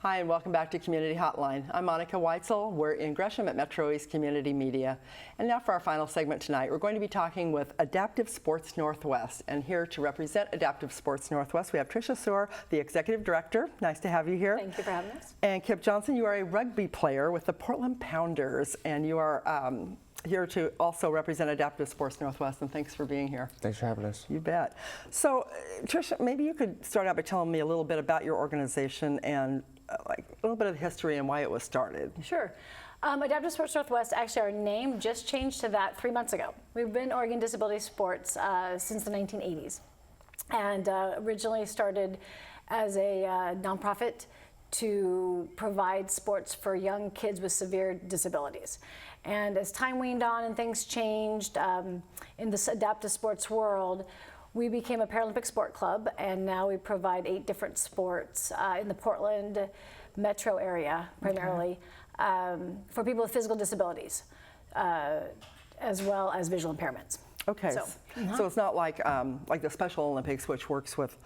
Hi, and welcome back to Community Hotline. I'm Monica Weitzel. We're in Gresham at MetroEast Community Media. And now for our final segment tonight, we're going to be talking with Adaptive Sports Northwest. And here to represent Adaptive Sports Northwest, we have Tricia Sewer, the Executive Director. Nice to have you here. Thank you for having us. And Kip Johnson, you are a rugby player with the Portland Pounders, and you are here to also represent Adaptive Sports Northwest, and thanks for being here. Thanks for having us. You bet. So, Tricia, maybe you could start out by telling me a little bit about your organization and like a little bit of the history and why it was started. Sure. Adaptive Sports Northwest, actually our name just changed to that 3 months ago. We've been Oregon Disability Sports since the 1980s, and originally started as a nonprofit to provide sports for young kids with severe disabilities. And as time waned on and things changed in this adaptive sports world, we became a Paralympic sport club, and now we provide 8 different sports in the Portland metro area, primarily, for people with physical disabilities, as well as visual impairments. Okay, so it's not like the Special Olympics, which works with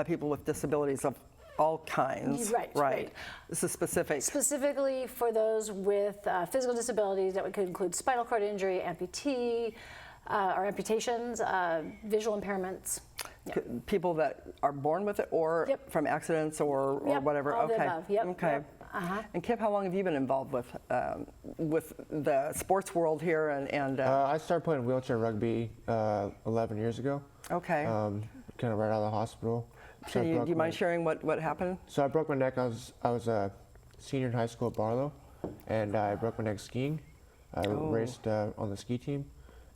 people with disabilities of all kinds. Right. This is specific. Specifically for those with physical disabilities that could include spinal cord injury, amputee, or amputations, visual impairments. Yep. People that are born with it, or from accidents, or whatever. All the above. Okay. And Kip, how long have you been involved with the sports world here? And I started playing wheelchair rugby 11 years ago. Okay. Kind of right out of the hospital. Do you mind sharing what happened? So I broke my neck. I was a senior in high school at Barlow, and I broke my neck skiing. I raced on the ski team,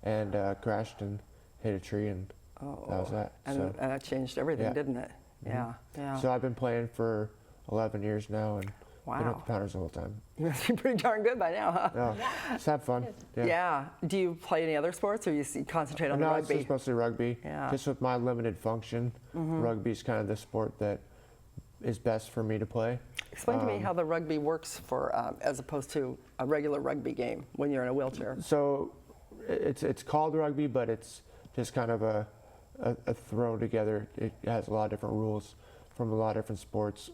and crashed and hit a tree, and that was that. And that changed everything, didn't it? Yeah. So I've been playing for 11 years now, and been with the Pounders the whole time. You must be pretty darn good by now, huh? Yeah, just have fun. Yeah. Do you play any other sports, or you concentrate on the rugby? No, it's just mostly rugby. Yeah. Just with my limited function, rugby is kind of the sport that is best for me to play. Explain to me how the rugby works for, as opposed to a regular rugby game when you're in a wheelchair. So it's called rugby, but it's just kind of a throw together. It has a lot of different rules from a lot of different sports.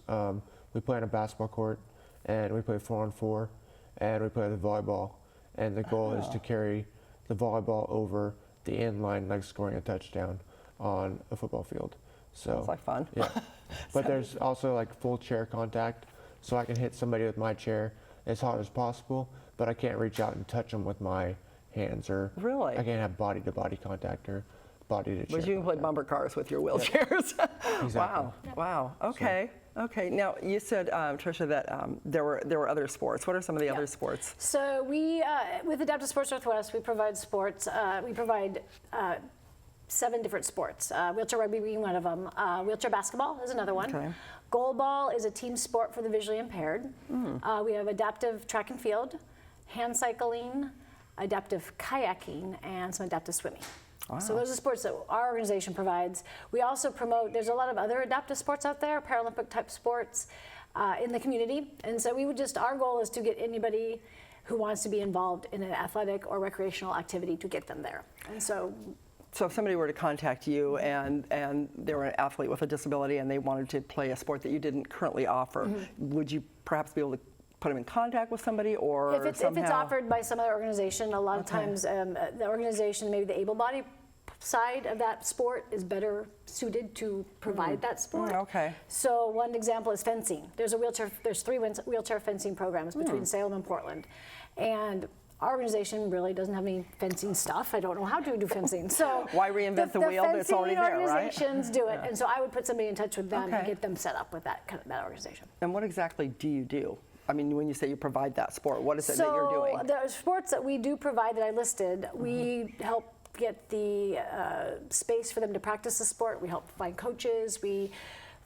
We play on a basketball court, and we play 4-on-4, and we play the volleyball. And the goal is to carry the volleyball over the end line, like scoring a touchdown on a football field. So sounds like fun. Yeah, but there's also like full chair contact, so I can hit somebody with my chair as hard as possible, but I can't reach out and touch them with my hands, or really, I can't have body-to-body contact or body-to-chair. But you can play bumper cars with your wheelchairs. Exactly. Wow. Okay. Okay. Now you said, Tricia, that there were other sports. What are some of the other sports? So we, with Adaptive Sports Northwest, we provide sports. We provide 7 different sports. Wheelchair rugby being one of them. Wheelchair basketball is another one. Okay. Goalball is a team sport for the visually impaired. We have adaptive track and field, hand cycling, adaptive kayaking, and some adaptive swimming. Wow. So those are sports that our organization provides. We also promote, there's a lot of other adaptive sports out there, Paralympic type sports in the community. And so our goal is to get anybody who wants to be involved in an athletic or recreational activity to get them there. And so if somebody were to contact you and they were an athlete with a disability and they wanted to play a sport that you didn't currently offer, would you perhaps be able to put them in contact with somebody, or if it's offered by some other organization, a lot of times the organization, maybe the able-bodied side of that sport, is better suited to provide that sport. Okay. So one example is fencing. There's 3 wheelchair fencing programs between Salem and Portland, and our organization really doesn't have any fencing stuff. I don't know how to do fencing. So why reinvent the wheel that's already there, right? The organizations do it, and so I would put somebody in touch with them and get them set up with that organization. And what exactly do you do? I mean, when you say you provide that sport, what is it that you're doing? So the sports that we do provide that I listed, we help get the space for them to practice the sport. We help find coaches. We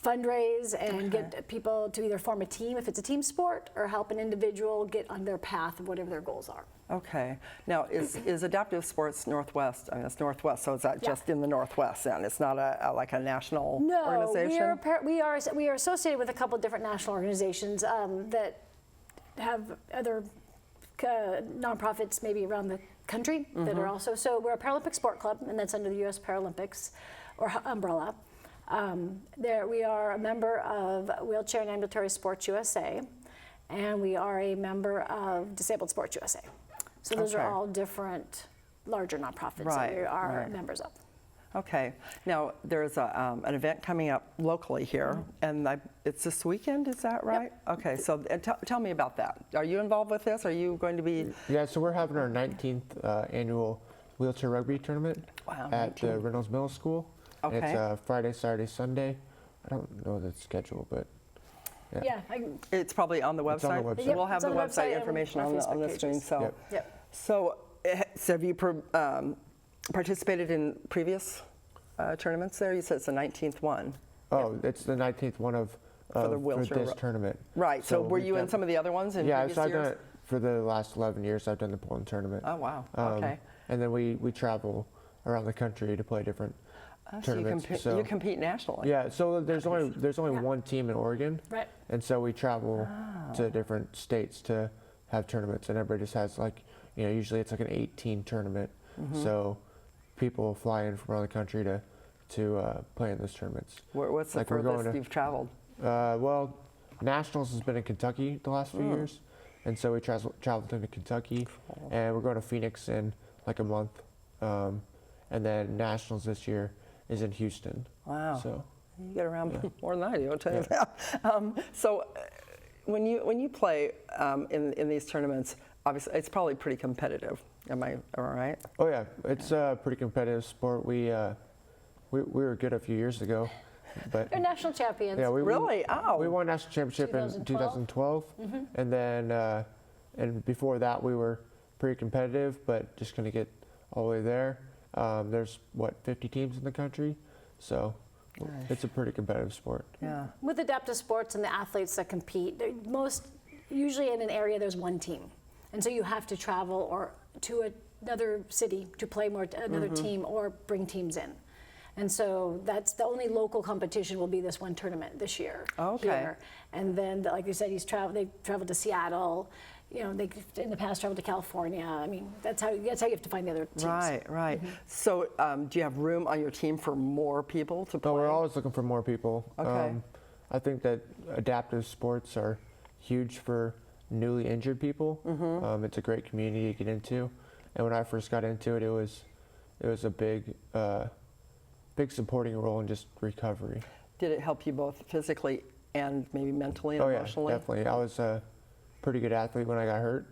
fundraise and get people to either form a team if it's a team sport, or help an individual get on their path of whatever their goals are. Okay. Now, is Adaptive Sports Northwest, I mean, it's Northwest, so is that just in the Northwest then? It's not like a national organization? No, we are associated with a couple of different national organizations that have other nonprofits maybe around the country that are also, so we're a Paralympic sport club, and that's under the U.S. Paralympics or umbrella. We are a member of Wheelchair and Ambulatory Sports USA, and we are a member of Disabled Sports USA. So those Okay. are all different, larger nonprofits Right, that we are right. members of. Okay. Now, there's an event coming up locally here, and it's this weekend, is that right? Okay, so tell me about that. Are you involved with this? Are you going to be? Yeah, so we're having our 19th annual wheelchair rugby tournament Wow, at the Reynolds Middle School. Okay. It's Friday, Saturday, Sunday. I don't know the schedule, but Yeah. It's probably on the website. It's on the website. Yep, We'll have it's the on the website website information and on our the Facebook screen. pages. So, Yep. Yep. so have you participated in previous tournaments there? You said it's the 19th one. oh, it's the 19th one of the wheelchair this ru- tournament. Right. So were we've you in done- some of the other ones in Yeah, previous so I've years? done it for the last 11 years. I've done the Poland tournament. Oh wow. Um, Okay. And then we travel around the country to play different So you tournaments. compete, you compete nationally. Yeah, so there's only one team in Oregon, Right. and so we travel to different states to have tournaments, and everybody just has usually it's like an 8-team tournament, so people fly in from around the country to play in those tournaments. What's the Like we're going furthest to- you've traveled? Well, Nationals has been in Kentucky the last few years, and so we traveled into Kentucky, and we're going to Phoenix in like a month, and then Nationals this year is in Houston. Wow. So You get around more than I do, I'll tell you that. When you play in these tournaments, obviously it's probably pretty competitive. Am I right? oh yeah, it's a pretty competitive sport. We were good a few years ago, but They're national champions. yeah, we Really? Oh. we won national championship in 2012, and then and before that we were pretty competitive, but just gonna get all the way there. There's 50 teams in the country, so it's a pretty competitive sport. Yeah. With adaptive sports and the athletes that compete, usually in an area there's one team, and so you have to travel or to another city to play another team or bring teams in. And so that's the only local competition will be this one tournament this year. Okay. Here. And then, like you said, they traveled to Seattle. They in the past traveled to California. I mean, that's how you have to find the other teams. Right. So do you have room on your team for more people to play? But we're always looking for more people. Okay. I think that adaptive sports are huge for newly injured people. It's a great community to get into, and when I first got into it, it was a big supporting role in just recovery. Did it help you both physically and maybe mentally and Oh yeah, emotionally? definitely. I was a pretty good athlete when I got hurt,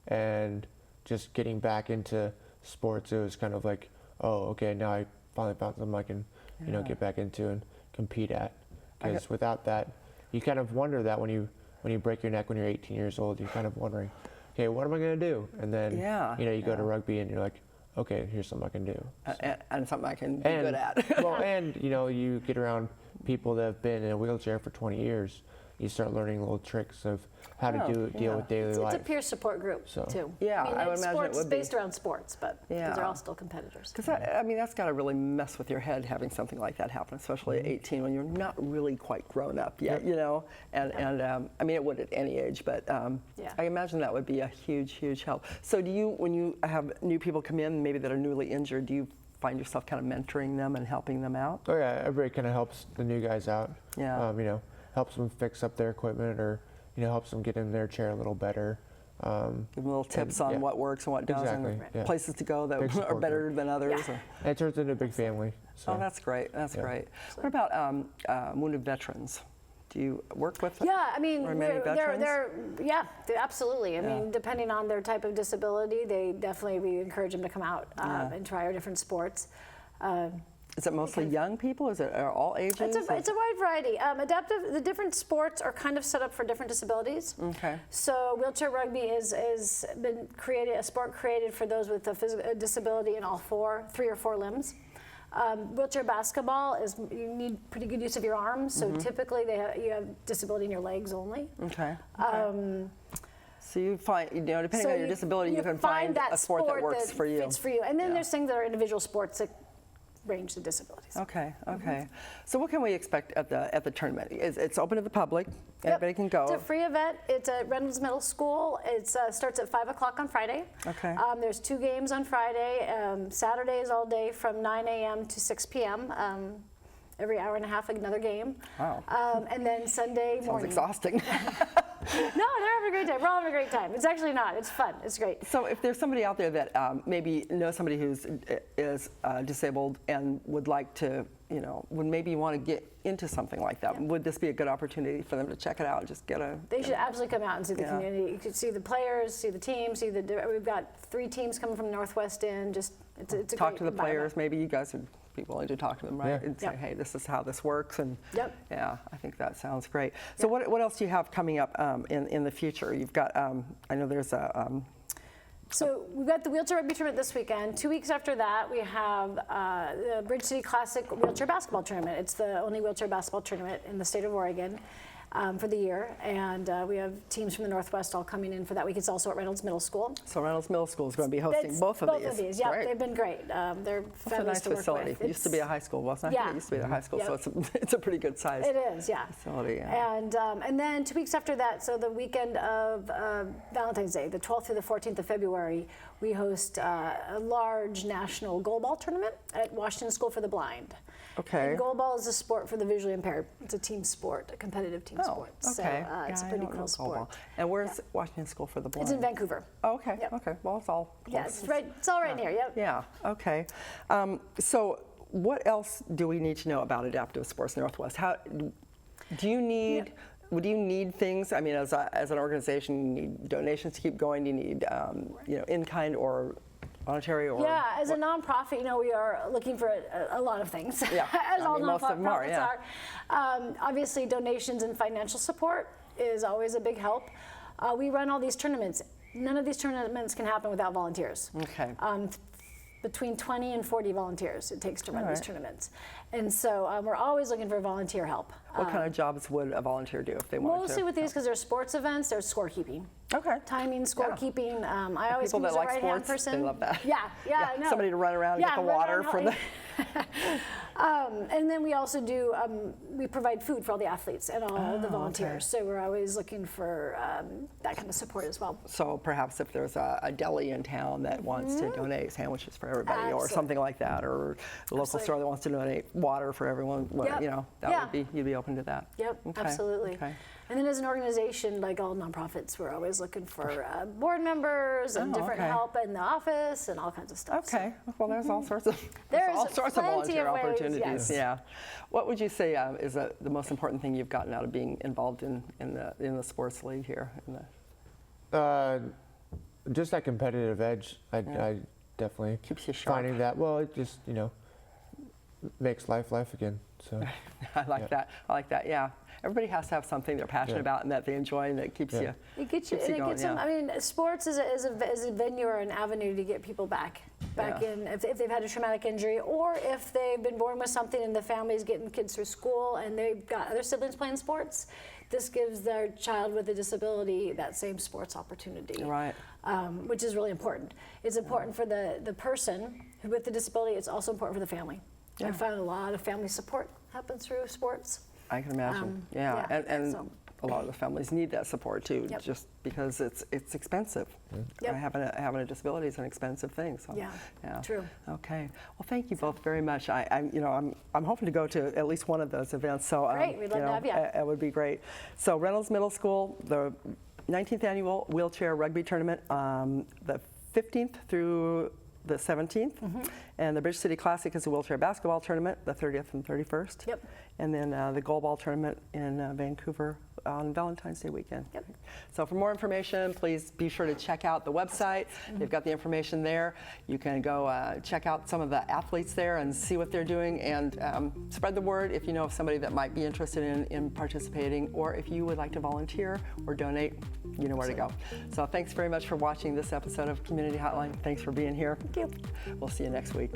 and just getting back into sports, it was kind of like, oh, okay, now I finally found something I can, get back into and compete at. Because without that, you kind of wonder that when you break your neck when you're 18 years old, you're kind of wondering, okay, what am I going to do? And then, you go to rugby and you're like, okay, here's something I can do. And something I can be good at. Well, and you get around people that have been in a wheelchair for 20 years. You start learning little tricks of how to deal with daily It's life. a peer support group too. Yeah, I would imagine it sports would be. based around sports, but Yeah. because they're all still competitors. Because that's got to really mess with your head having something like that happen, especially at 18 when you're not really quite grown up yet, And I mean, it would at any age, but I imagine that would be a huge help. So when you have new people come in, maybe that are newly injured, do you find yourself kind of mentoring them and helping them out? Oh yeah, everybody kind of helps the new guys out. Yeah. Helps them fix up their equipment, or helps them get in their chair a little better. Give them little tips on what works and what doesn't, Exactly, yeah. places to go that Big are support better group. than others. Yeah. or- And it turns into a big family. So. Oh, that's great. That's great. What about wounded veterans? Do you work with Yeah, I mean, or many veterans? absolutely. I mean, depending on their type of disability, we encourage them to come out and try our different sports. Is it mostly young people? Is it all ages? It's a wide variety. The different sports are kind of set up for different disabilities. Okay. So wheelchair rugby is been created, a sport created for those with a disability in all 3 or 4 limbs. Wheelchair basketball you need pretty good use of your arms. So typically you have disability in your legs only. Okay. So you find, depending on your disability, you can find that a sport that works for you. fits for you. And then there's things that are individual sports that range the disabilities. Okay. So what can we expect at the tournament? It's open to the public. Anybody can go. It's a free event. It's at Reynolds Middle School. It starts at 5 o'clock on Friday. Okay. There's 2 games on Friday. Saturday is all day from 9 a.m. to 6 p.m. every hour and a half, another game. Wow. And then Sunday Sounds morning. exhausting. No, they're having a great time. We're all having a great time. It's actually not. It's fun. It's great. So if there's somebody out there that maybe knows somebody who's is disabled and would like to, would maybe want to get into something like that, would this be a good opportunity for them to check it out and just get a... They should absolutely come out and see the community. You could see the players, see the teams, we've got 3 teams coming from Northwest End. It's a talk great to the environment. players. Maybe you guys would be willing to talk to them, right? Yeah. And say, hey, this is how this works. And yeah, I think that sounds great. So what else do you have coming up in the future? You've got, I know there's a... So we've got the wheelchair rugby tournament this weekend. 2 weeks after that, we have the Bridge City Classic wheelchair basketball tournament. It's the only wheelchair basketball tournament in the state of Oregon for the year. And we have teams from the Northwest all coming in for that week. It's also at Reynolds Middle School. So Reynolds Middle School is going to be hosting both of these. Yeah, Right. they've been great. They're It's a fabulous nice to work facility. with. It used to be a high school, wasn't it? Yeah. It used to be a high school, Yep. so it's a pretty good size It is, yeah. facility. Yeah. And then 2 weeks after that, so the weekend of Valentine's Day, the 12th through the 14th of February, we host a large national goalball tournament at Washington School for the Blind. Okay. And goalball is a sport for the visually impaired. It's a team sport, a competitive team sport. Okay. So it's a I pretty don't know cool sport. goalball. And where's Washington School for the Blind? It's in Vancouver. Oh, okay. Yep. Okay. Well, it's all close. Yeah, it's all right near. Yep. Yeah. Okay. So what else do we need to know about Adaptive Sports Northwest? How do you need? Would you need things? I mean, as an organization, you need donations to keep going. You need, in kind or monetary or. Yeah, as a nonprofit, we are looking for a lot of things. Yeah, as all most of them are. nonprofits Yeah. are. Obviously, donations and financial support is always a big help. We run all these tournaments. None of these tournaments can happen without volunteers. Okay. Between 20 and 40 volunteers it takes to run All these right. tournaments. And so we're always looking for volunteer help. What kind of jobs would a volunteer do if they wanted to? Mostly with these, because they're sports events, there's scorekeeping. Okay. Timing, scorekeeping. I always People use that a like right-hand sports, person. they love that. Yeah, I know. Somebody to run around and get the run water around from the. And then we also do, we provide food for all the athletes and all the volunteers. okay. So we're always looking for that kind of support as well. So perhaps if there's a deli in town that wants to donate sandwiches for everybody, or Absolutely. something like that, or a local Absolutely. store that wants to donate water for everyone, Yep. that Yeah. would be, you'd be open to that. Yep, Okay. absolutely. Okay. And then as an organization, like all nonprofits, we're always looking for board members and different okay. help in the office and all kinds of stuff. So Okay. Well, there's all sorts of There's all sorts of plenty volunteer of ways, opportunities. yes. Yeah. What would you say is the most important thing you've gotten out of being involved in the sports league here? Just that competitive edge. I definitely Keeps you sharp. finding that. Well, it just makes life again. So I like that. I like that. Yeah. Everybody has to have something they're passionate Yeah. about and that they enjoy and that keeps Yeah. you. It gets you, Keeps and you it gets going, them. I mean, sports is a venue or an avenue to get people back Yeah. in if they've had a traumatic injury, or if they've been born with something and the family's getting kids through school and they've got other siblings playing sports. This gives their child with a disability that same sports opportunity, Right. which is really important. It's important for the person with the disability. It's also important for the family. Yeah. I found a lot of family support happen through sports. I can imagine. Yeah. yeah, And so- a lot of the families need that support too, Yep. just because it's expensive. Yep. Having a disability is an expensive thing. So, Yeah, true. Okay. Well, thank you both very much. I'm hoping to go to at least one of those events. So Great, we'd love to have you. It would be great. So Reynolds Middle School, the 19th annual wheelchair rugby tournament, the 15th through the 17th, and the Bridge City Classic is a wheelchair basketball tournament, the 30th and 31st. Yep. And then the goalball tournament in Vancouver on Valentine's Day weekend. Yep. So for more information, please be sure to check out the website. They've got the information there. You can go check out some of the athletes there and see what they're doing, and spread the word if you know of somebody that might be interested in participating, or if you would like to volunteer or donate, you know where to go. So thanks very much for watching this episode of Community Hotline. Thanks for being here. Thank you. We'll see you next week.